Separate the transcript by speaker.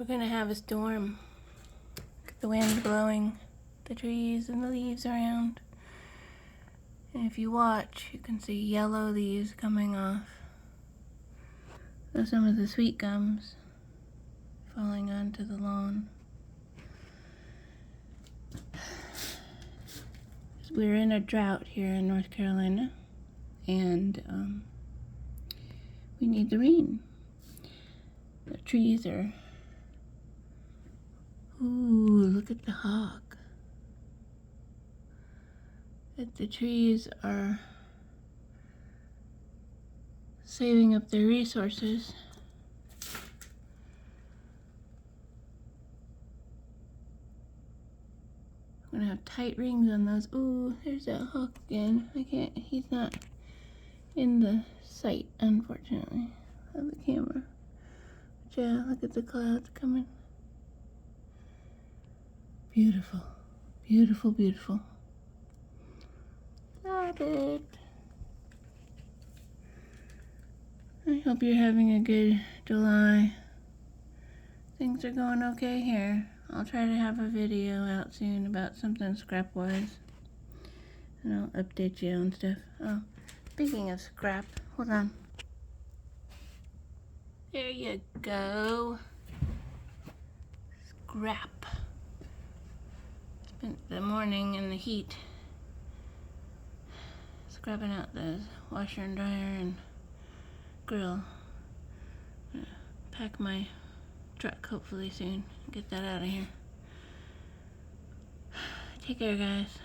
Speaker 1: We're gonna have a storm. The wind blowing the trees and the leaves around. And if you watch, you can see yellow leaves coming off. Those are some of the sweet gums falling onto the lawn. We're in a drought here in North Carolina, and we need the rain. The trees are... Ooh, look at the hawk. The trees are saving up their resources. I'm gonna have tight rings on those. Ooh, there's that hawk again. He's not in the sight, unfortunately, of the camera. But yeah, look at the clouds coming. Beautiful, beautiful, beautiful. Love it. I hope you're having a good July. Things are going okay here. I'll try to have a video out soon about something scrap-wise. And I'll update you on stuff. Oh, speaking of scrap, hold on. There you go. Scrap. Spent the morning in the heat scrubbing out the washer and dryer and grill. I'm gonna pack my truck hopefully soon. Get that out of here. Take care, guys.